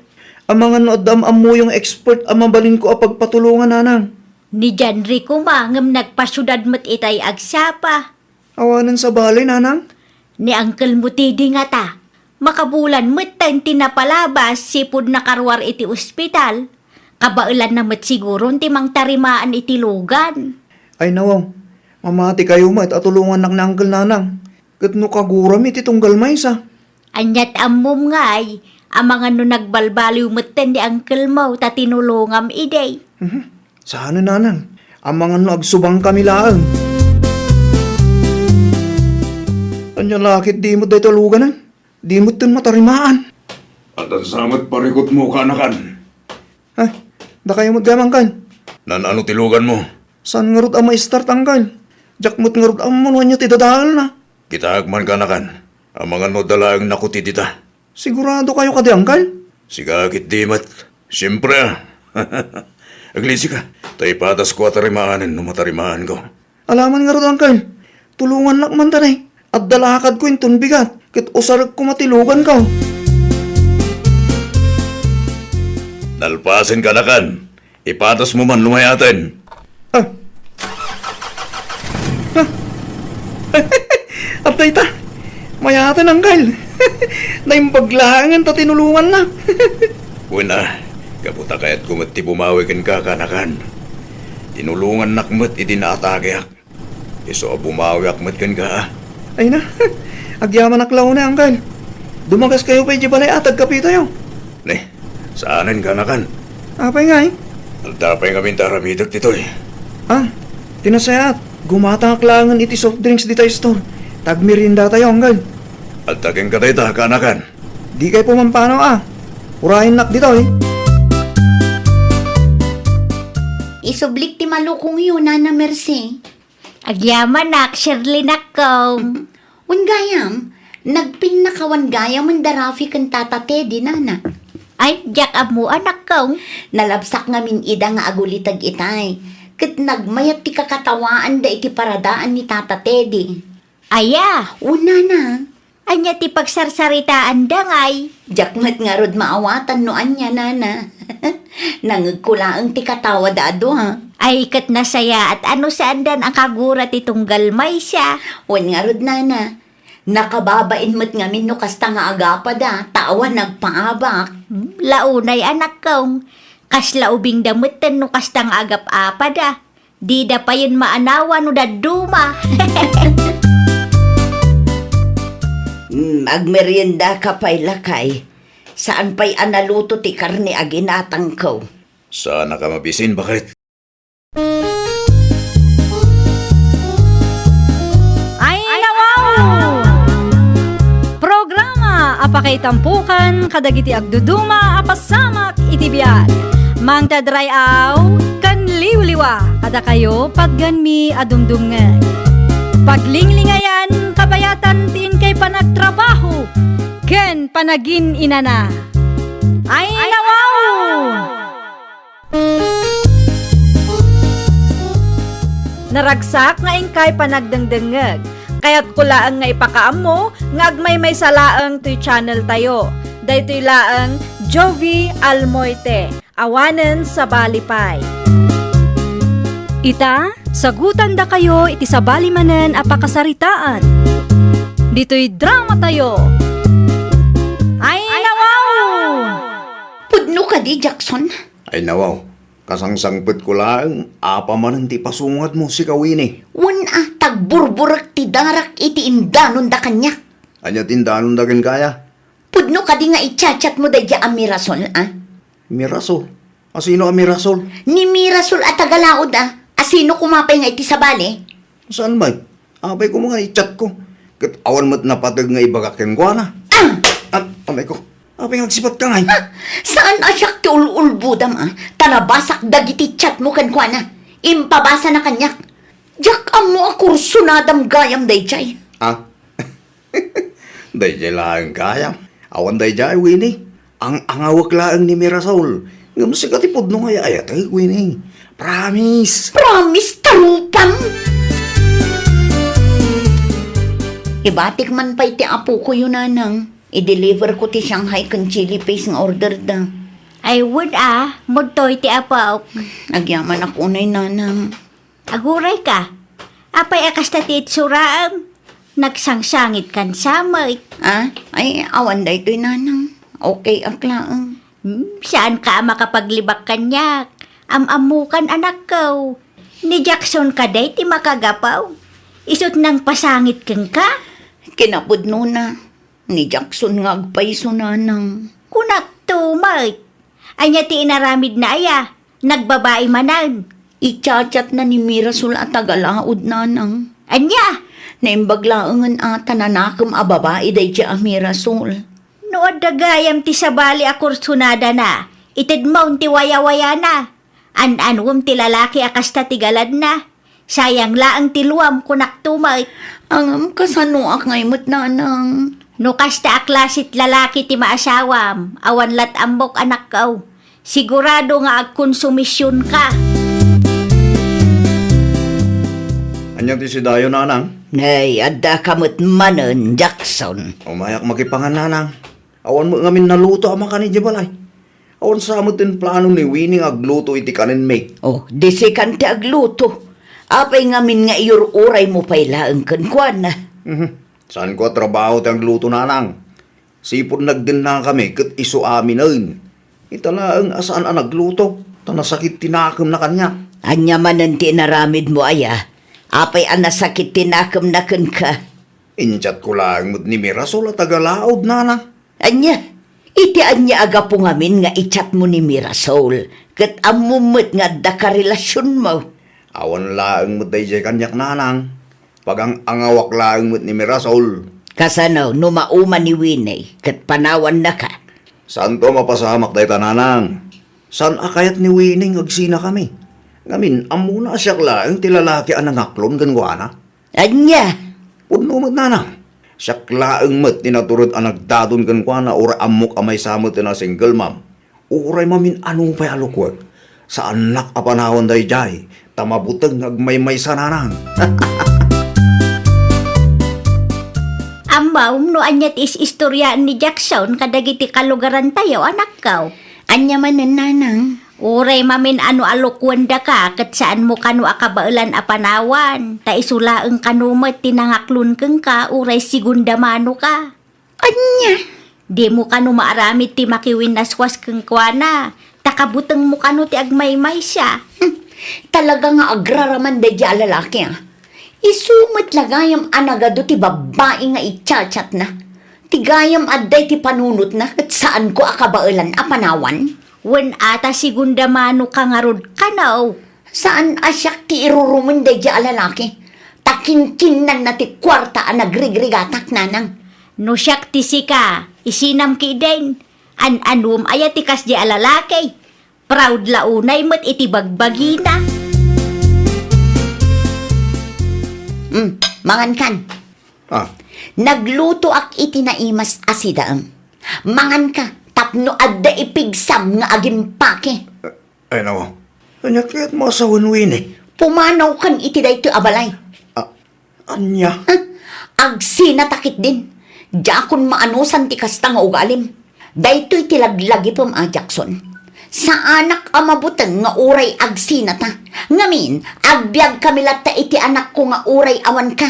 Ang mga noodam mo yung expert ang mabalin ko ang pagpatulungan nanang. Ni Janri kumangam nagpasyudad mo't itay agsapa. Awanan sa balay nanang. Ni Uncle mo tidi nga ta. Makabulan mo't tayong tinapalabas sipod na karwar iti ospital. Kabailan na mo't siguro timang tarimaan iti lugan. Ay nawaw. Mamati kayo mo at atulungan ng uncle nanang. Kat no kaguram iti tunggal may sa. Anyat amom ngay, ang mga no nagbalbaliw matan di Uncle Mo, ta tinulungam iday. Saan nanang? Ang mga no agsubang kami laang. Anya lakit di mo day taluganan. Di mo tin matarimaan. At ang samat parikot mo kanakan. Ay, da kayo mo't gamang kan. Nan ano tilugan mo? Saan nga rod ang ma-start ang kan? Jak mo't nga rod ang manuan niya tidadahal na. Kita agman kanakan. Ang mga no dalaang nakuti dita. Sigurado kayo ka di angkal? Sigakit di mat. Siyempre ah. Aglisi ka. Tay patas ko atarimaanin no matarimaan ko. Alaman nga rod angkal. Tulungan lakman tanay. At dalakad ko yung bigat. Kit usarag ko matilugan ka. Nalpasin ka na kan. Ipatas mo man lumayatin. Ah. Ah. Abday ta. Mayatin ang kal. Naimbaglahangan ta tinulungan na. Una, kaputa kaya't kumati bumawikin ka kanakan. Tinulungan nakmat itinaatakeak. Iso bumawi akmat kan ka. Ay na, agyaman aklaw na ang kal. Dumagas kayo pa balay atag kapita yo. Ne, saanin kanakan? Apay nga eh. Altapay kami taramidag dito eh. Ah, tinasayat. Gumatang aklangan iti soft drinks di tayo store. Tagmirinda tayo hanggang. Altagin ka tayo kanakan. Di kayo pumampano ah. Urahin nak dito eh. Isublik ti malukong yun, Nana Mercy. Agyaman nak, Shirley nakaw. Ungayam, nagpinnakawan gayam ang darafi kan tata Teddy, Nana. Ay, jak amo anak ko. Nalabsak ngamin ida nga agulitag itay. Kat nagmayat ti kakatawaan da iti paradaan ni tata Teddy. Aya, Una na. anya ti pagsarsaritaan dangay. Jakmat nga rod maawatan no anya, Nana. Nangagkulaang ti katawa dado, ha? Ay, kat nasaya at ano saan dan ang kagurat itong galmay siya. Wan nga rod, Nana. Nakababain mo't ngamin no kasta nga agapa da. Tawa nagpaabak. Launay anak ko. Kasla ubing damutan no kastang agap apada. Di da pa yun maanawa no daduma. Magmerienda ka pa'y lakay. Saan pa'y analuto ti karne aginatang ko? Sana ka mabisin, bakit? Ay nawaw! Programa apakay tampukan kadagiti agduduma apasamak iti biag. Mang tadray aw kan liwliwa kada kayo padganmi adumdumngeg. Paglinglingayan kabayatan tin kay panagtrabaho ken panagin inana. Ay nawaw! Naragsak nga ingkay panagdengdengeg. Kaya't kulaang nga ipakaam mo, nga agmay may salaang to'y channel tayo. Daytoy laang Jovi Almoite, awanen sa balipay. Ita, sagutan da kayo iti sa balimanen apakasaritaan. Dito'y drama tayo. Ay nawaw! Pudno ka di, Jackson. Ay nawaw, kasangsangpet ko lang, apa man ti pasungat mo si Kawini. Tagburburak ti darak iti indanon da kanya. Anya tindanon dagan kaya? Pudno ka di nga itchat mo da dya ang Mirasol, ah? Mirasol. Asino ang Mirasol? Ni Mirasol at tagalaod, ah. Asino kumapay nga iti sabali? Saan ba? Apay ko mga i-chat ko. Kat awan mo't napatag nga ibagakin ko na. At amay ko, apay ngagsipat ka nga. Saan asyak ti ululbudam, ah? Tanabasak dagiti chat mo kan kwa na. Impabasa na kanyak. Jak amo a kurso nadam gayam day chay. Ah? Dayjay lang kaya. Awan dayjay, Winnie. Ang angawak lang ni Mirasol. Nga masikatipod nung ayat ay, Winnie. Promise. Promise tarupam. Ibatik man pa iti apo ko yun, Nanang. I-deliver ko ti Shanghai kan chili paste nga order da. Ay, wood mudtoy ti apaw. Agyaman ako unay, Nanang. Aguray ka. Apay akas na ti itsuraam. Nagsangsangit kan samay. Ah? Ay, awan da ito'y, Nanang. Okay, aklaang. Saan ka makapaglibak kanyak? Amamukan anak ko. Ni Jackson ka day ti makagapaw. Isot nang pasangit kang ka. Kinapudno na. Ni Jackson nga agpaiso nanang. Kunak tumay. Anya ti inaramid na aya. Nagbabae manan. Ichat-chat na ni Mirasol at tagalaod nanang. Anya? Naimbaglaangan ata na nakam a babae day siya a Mirasol. Nood dagayam ti sabali akursunada na. Itid maun ti waya-waya na. An-anwam ti lalaki akasta ti galad na. Sayang laang ti luwam kunak tumay. Ang kasano ak ngaymot nanang. No kasta aklasit lalaki ti maasawam. Awan lat ambok anak kaw. Sigurado nga agkonsumisyon ka. Anyang ti si Dayo, nanang. Nay, adda kamot manon, Jackson. Umayak makipangan, nanang. Awan mo ngamin naluto ama ka ni Jibalay. Awan sa mo tin plano ni Winnie agluto iti kanin me. Oh, disi kan ti agluto. Apay ngamin nga iururay mo pay laeng kenkwan na. Saan ko trabaho ti agluto, nanang? Sipon nagdin na kami kat iso amin ain. Italaang asaan ang nagluto. Tanasakit tinakam na kanya. Anya manan ti naramid mo aya. Apay anasakit tinakam na ken ka. Inyat ko lang mo't ni Mirasol at tagalaod, nanang. Anya, iti anya aga po ngamin nga ichat mo ni Mirasol. Kat amumot nga da ka relasyon mo. Awan laang mo't day kanyak, nanang. Pag ang angawak laang mo't ni Mirasol. Kasano, numauma ni Winnie, kat panawan na ka. Saan to mapasamak day tananang? Saan akayat ni Winning agsina kami? Ngamin, amuna siya laang tilalaki ang nangaklon gangwana. Anya, Puno mo't nanang. Siya laang mo't tinaturod ang nagdadon gangwana ora amok amay samot na single mom. Uray mamin anong pay alukwag. Sa anak apanahon day jay, tamabutang agmay-may sa nanang. Amaw, no anyat is istoryaan ni Jackson kadagiti kalugaran tayo, anak kaw. anya manan nanang. Uray mamin ano alukwanda ka, kat saan mo kanu akabailan apanawan. Ta isulaeng kanumat tinangaklun keng ka, uray sigunda mano ka. Anya, Di mo kanu maaramid ti makiwinaswas keng kwana. Takabuteng mo kanu ti agmaymay siya. talaga nga agraraman da di lalaki ah. Isumot lagayam anagado ti babae nga ichat-chat na. Tigayam adday ti panunot na at saan ko akabailan apanawan. Wen ata sigunda mano ka nga rod kanaw. Saan asyak ti irurumun da di lalaki. Takinkinan na ti kwarta ang nagrigrigatak nanang. No siyak ti sika, isinam ki den. An-anum aya ti kas di alalaki. Proud launay met iti bagbagina. Mangan kan. Ah, Nagluto ak iti naimas asidaam. Mangan ka, tapno adda ipigsam nga agimpake. ay nawa. Anya kaya't masawan Winnie. Pumanaw kan iti dayto abalay. Anya? Agsi natakit din. Jakon maanusan ti kasta nga ugalim. Daytoy tilaglagi pam a Jackson. Sa anak amabuteng nga uray agsi na ta. Ngamin, agbyag kami latta iti anak ko nga uray awan ka.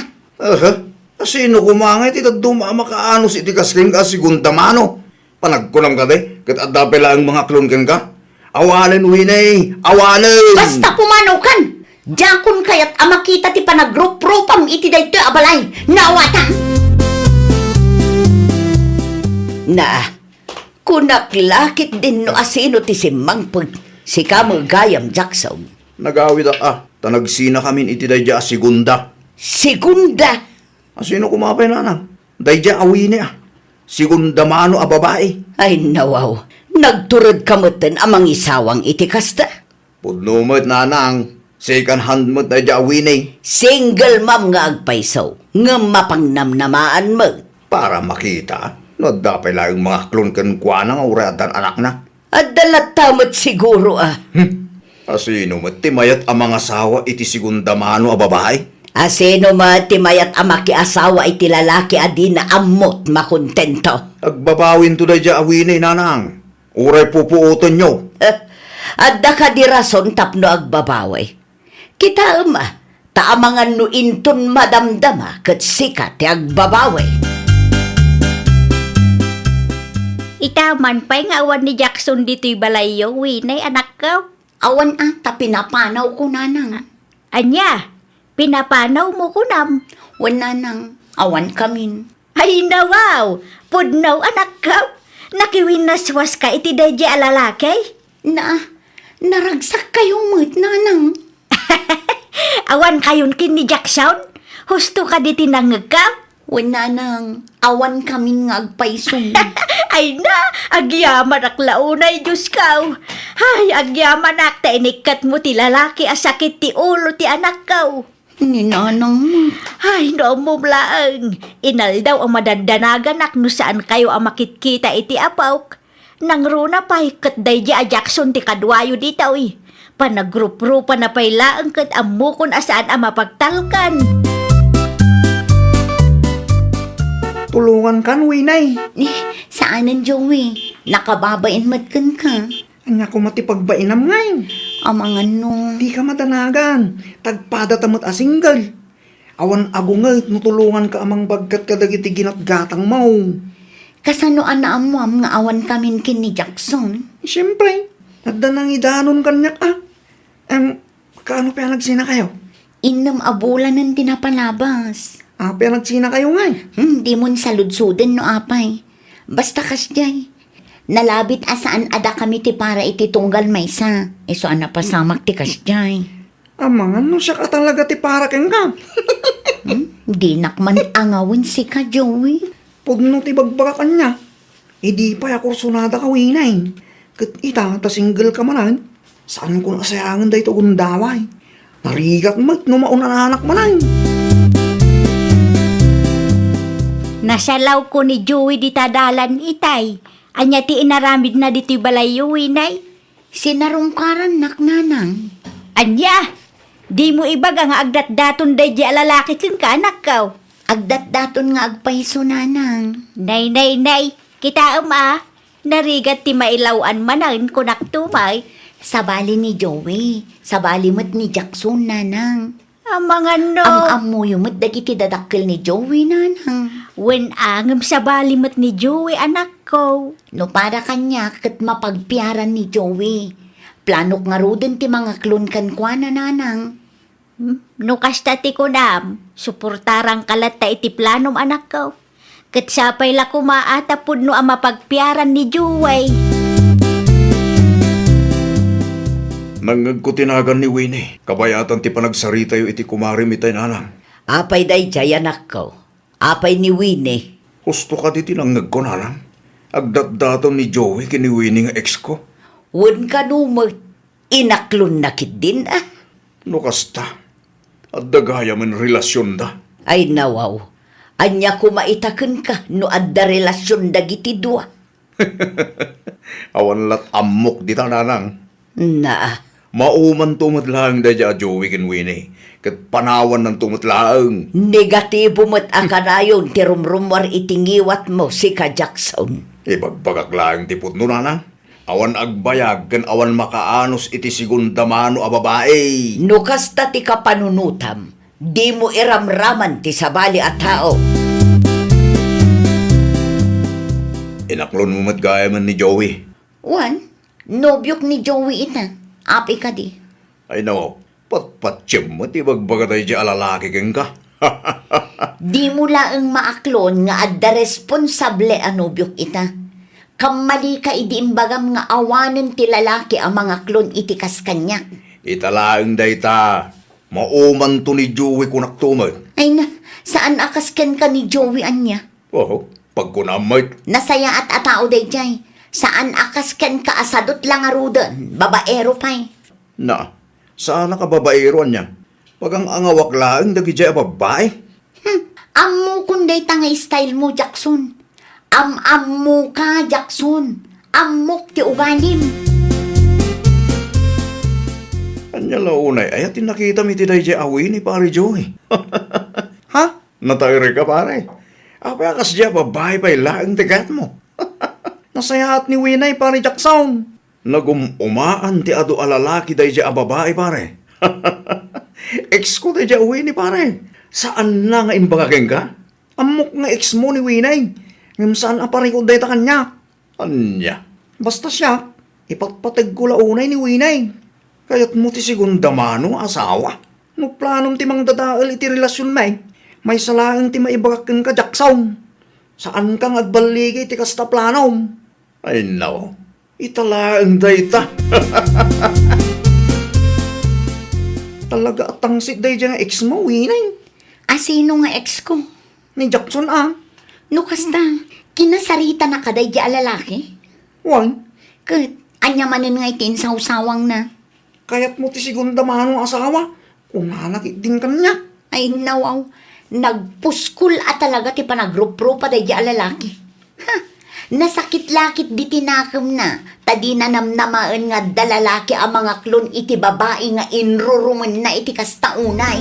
Sino kumangit ito dumama kaanos iti kasking ka sigunda mano? Panagkulang ka de, kat adapela ang mga klon ka. Awanan, Winnie! Awanan! Basta pumanaw kan! Jakon kayat amakita ti panagrup-rupam iti daytoy abalay. Nawatan! Na, kunaklakit din no asino ti simangpag. Si kamo gayam Jackson. Nagawid tanagsina kami iti dayja sigunda. Segunda! Sino kumapay nanang? Dayja Winnie Sigunda mano a babae. Ay nawaw, nagturod kamutan amang isawang iti kasta. Pudnumot nanang, second hand mo dayja Winnie. Single mom nga agpaisaw, nga mapangnamnamaan mo. Para makita, no dapay lang mga klon kwa nga uratan anak na. At dalatamot siguro ah. Sino mo timayat ang mga asawa iti sigunda mano a babae? Asino matimayat amaki asawa iti lalaki adi na amot makontento. Agbabawin to dayja Winnie nanang. Uray pupuuton nyo. Adda ka di rason tapno agbabaway. Kita taamangan no inton madamdama kat sikat ti agbabaway. Itaman pa'y nga awan ni Jackson dito'y balayo, Winay, anak ko. Awan ata pinapanaw ko nanang. Anya, pinapanaw mo ko nam. Wan nanang, awan kamin. Ay nawaw, pudnaw anak ka. Nakiwinaswas ka iti dahi alalaki. Naragsak kayo mo't nanang. Awan kayon kin ni Jackson. Husto ka di tinangag ka. Nanang, awan kami nga agpaisong. Ay na, agyaman ak launay Diyos ka. Ay, agyaman ak ta inikat mo ti lalaki asakit ti ulo ti anak ka. Ni nanang mo. Ay, no mo blaang. Inal daw ang madadanagan ak no saan kayo ang makitkita iti apawk. Nang runa pa kat day a Jackson ti kadwayo ditaw Panagrup-rupa na pailaang kat amukon asaan ang mapagtalkan. Tulungan kan, Winay. Saanan, Joey? Nakababain matkan ka. Anya ko matipagbainam ngayon. Amang ano. Di ka matanagan. Tagpada tamot a single. Awan agungay, nutulungan ka amang bagkat kadagiti ginatgatang mo. Kasano anaamuam nga awan kamin kin ni Jackson? Siyempre, nagdanang idanon kanyak kaano pa nagsina kayo? Inam abulan ng tinapalabas. Pa nagsina kayo ngay? Di mo saludsuden no apay. Basta kasjay. Nalabit asaan ada kami ti para iti tunggal maysa. So ana pasamak ti kasjay. Amangan no siya ka talaga ti para keng ka. Di nakman angawin si ka, Joey. Pudno ti bagbaga kanya. Idi pa ya kursunada ka, Winay. Kat ita, ta single ka manan. Saan ko nasayangan da ito gundaway? Narigat mat, no maunananak manan. Nasalaw ko ni Joey di tadalan itay. Anya ti inaramid na dito'y balayo, Winay. Sinarungkaran nanang. Anya, di mo ibag ang agdat-daton day di alalaki kin ka anak ka. Agdat-daton nga agpaiso nanang. Nay, kita narigat ti mailawan manan kunak tumay. Sabali ni Joey. Sabali mo't ni Jackson nanang. Amang ano. Amuyo mo't dagiti dadakkel ni Joey nanang. Wen angam sa balimot ni Joey anak ko. No para kanya kat mapagpiaran ni Joey. Planok nga ruden ti mga klon kan kwa na nanang. No kasta ti kunam, suportarang kalat ta iti planom anak ko. Kat sapay la kumaata pudno ang mapagpiaran ni Joey. Nangag ko tinagan ni Winnie. Kabayatan ti panagsaritayo iti kumarim itay nanang. Apay day jay anak ko. Apay ni Winnie. Husto ka di tinangag ko nanang. Agdat-daton ni Joey kini Winnie nga ex ko. Wen ka numot. Inaklon nakit din No kasta. At dagaya man relasyon da. Ay nawaw. Anya kumaitaken ka no adda relasyon dagiti dua. Awan lat amok di ta nanang. Na. Mauman tumutlaang da dya Joey kin Winnie. Kat panawan ng tumutlaang. Negatibo mo't akarayon ti rumrumwar itingiwat mo si ka Jackson. Ibagbagak lang ti putno nanang. Awan agbayag kan awan makaanos iti sigundamano a babae. No kasta ti kapanunutam, di mo iramraman ti sabali a tao. Inaklon mo matgaya man ni Joey. Wan, nobyok ni Joey ita. Api ka di. Ay nawaw, patpatsym mo ti bagbaga tayo di alalaki keng ka. Di mo laang maaklon nga adda responsable a nobyok ita. Kamali ka idiimbagam nga awanen ti lalaki ang mga klon itikas kanyak. Italaang dayta, mauman to ni Joey kunak tumag. Ay na, saan akasken ka ni Joey anya? Oh, pagkunamay. Nasaya at atao day jay. Saan akasken ka asadot lang arudan, babaero pa'y. Na, saan nakababaeron niya? Pag ang angawak laang dagi dya babae. Ammo kunday tangay style mo, Jackson. Am-ammo ka, Jackson. Ammok ti ugalim. Anya launay, ay atin nakita mi ti day dya awi ni pare Joey. Ha? Natayri ka pare? Apa akas dya babae pa'y laang tigat mo. Nasayaat ni Winay pare Jackson. Nagumaan ti ado alalaki day dya babae pare. Ex ko day dya Winay pare. Saan na nga imbagageng ka? Amok nga ex mo ni Winay. Ngam saan apari ko day ta kanya? Anya? Basta siya, ipatpatag ko launay ni Winay. Kaya't mo ti sigundamano asawa. No planom ti mang dadaal iti relasyon may salaang ti maibagakan ka Jackson. Saan kang agbaligi ti kasta planom? Ay no, italaang dayta. Talaga atangsit day dyan nga ex mo, winay. Sino nga ex ko? Ni Jackson ah. No kasta, kinasarita na kaday di alalaki? Wan, Kat, anya manin nga ikinsawsawang na. kayat mo ti segunda manong asawa. Umanakit din kanya. Ay nawaw, nagpuskul at talaga ti panagrup-rup pa day di alalaki. Ha, nasakit-lakit di tinakam na. Tadi na namnamaan nga dalalaki ang mga klon iti babae nga inruruman na iti kastaunay.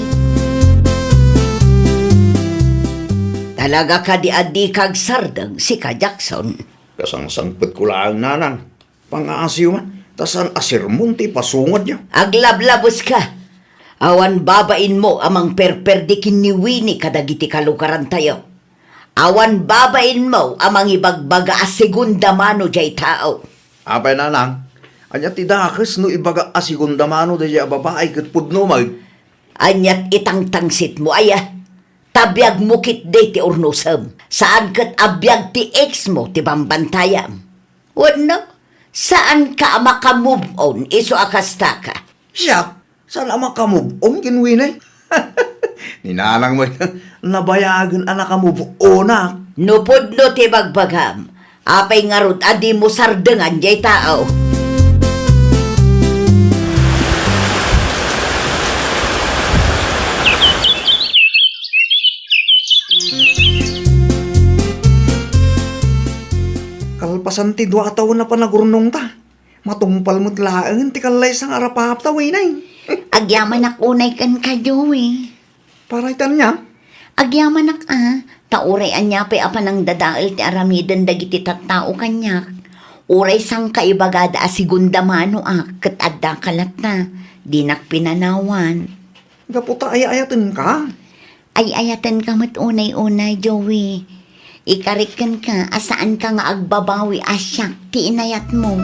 Talaga ka di adi kag sardang si ka Jackson. Kasangsangpet ko lang nanang. Pang-aasiw man. Tasan asirmon ti pasungod niya. Aglablabos ka. Awan babain mo amang perperdikin ni Winnie kadagiti kalukaran tayo. Awan babain mo amang ibagbaga a segunda mano jay tao. Apay nanang. Anya ti dakes no ibaga asigunda mano da babae ket pudno mag. Anyat itang-tangsit mo aya. Tabyag mo kit day ti ornosam. Saan kat abyag ti ex mo ti bambantayam. Wano? Saan ka makamove on iso akasta ka? Siya, saan ang makamove on kinwinay? Ninanang mo nabayagan ang nakamove on ah. Nupod no ti bagbagam. Apay ngarut adi mo sardengan jay tao. Kalpasan ti dua taon na panagurnong ta. Matungpal mo't laang ti kalay sang arapap ta winay. Agyaman ak unay kan kayo eh. Paraitan niya. Agyaman ak tauray anya pa apa nang dadaal ti aramidan dagiti tattao kanyak. Uray sang kaibagada a segunda mano ket adda kalat na. Dinak pinanawan. Gaputa ay-ayatin ka. Ay ayatan ka mat unay-unay, Joey. Ikarikan ka, asaan ka nga agbabawi asyak, ti inayat mo.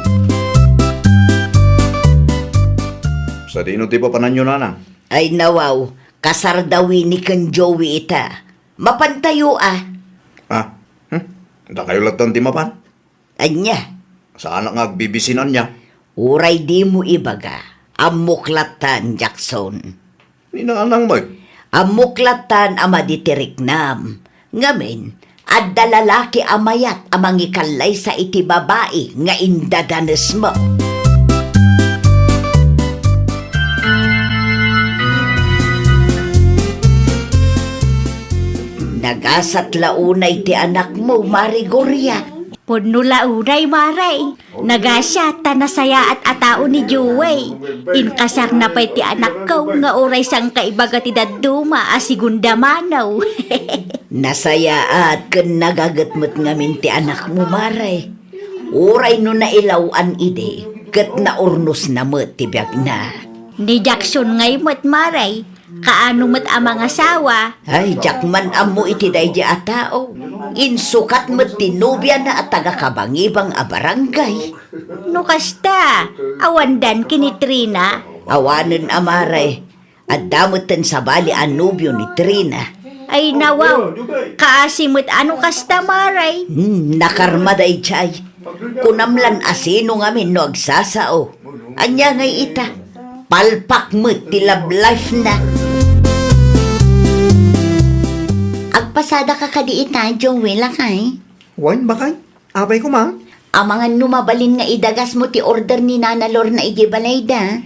Sa dino ti papananyo nanang. Ay nawaw, kasardawi ni kan Joey ita. Mapantayo Ah, da kayo latan ti mapan. Anya, Saan ang agbibisinan niya? uray di mo ibaga. Amuklatan, Jackson. Ninanang mag. Amuklatan amaditirik-nam. Ngamin, adda lalaki amayat amang ikalay sa iti babae nga indadanes mo. Nagasat launay ti anak mo, Marigoria. Puno launay, maray. Nagasya, tanasaya at atao ni Juway. Inkasar na pa'y ti anak ko, nga oray sang kaibaga ti daduma, asigunda manaw. Nasaya at kun nagagatmat ngamin ti anak mo, Maray. Uray no nailawan ide, kat naurnos na mo ti biag na. Ni Jackson ngay mo't maray. Kaano mo't amang asawa? Ay, jakman amo iti day di atao. Insukat mo't tinubya na at taga-kabangibang a barangay. No kasta, awandan kini Trina. Awanan amaray, at damutan sa bali anubyo ni Trina. Ay nawaw, kaasimot ano kasta maray? Nakarmaday chay. Kunamlan asino ngamin no agsasao. Anya ngay ita, palpak mo't ti love life na. Agpasada ka kadi ita, Joey, lakay. Wan bakay? Apay ko ma? Amangan numabalin nga idagas mo ti order ni Nana Lorna igibalayda.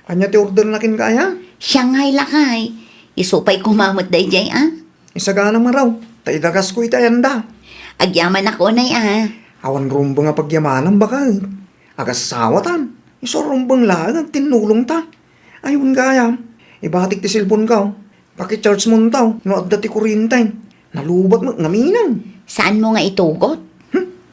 Anya ti order na kin kaya? Siyanghay lakay. Isupay kumamot day jay, Isagana maraw. Taidagas ko itayanda. Agyaman ako nay, Awan rumbo nga pagyamanan bakay. Agas sawatan. Iso rumbong lang ang tinulong ta. Ayun gaya. Ibatik ti silpon ka. Paki-charge mo taw. No adda ti kurintay. Nalubat mo ngaminan. Saan mo nga itugot?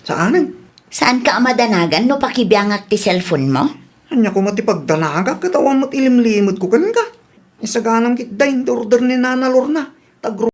Saanan? Saan ka amadanagan no pakibiyangak ti cellphone mo? Anya ko matipagdanaga. Katawan mo't ilimlimot ko kan ka. Isaganang kitday. Order ni Nana Lorna. Tagro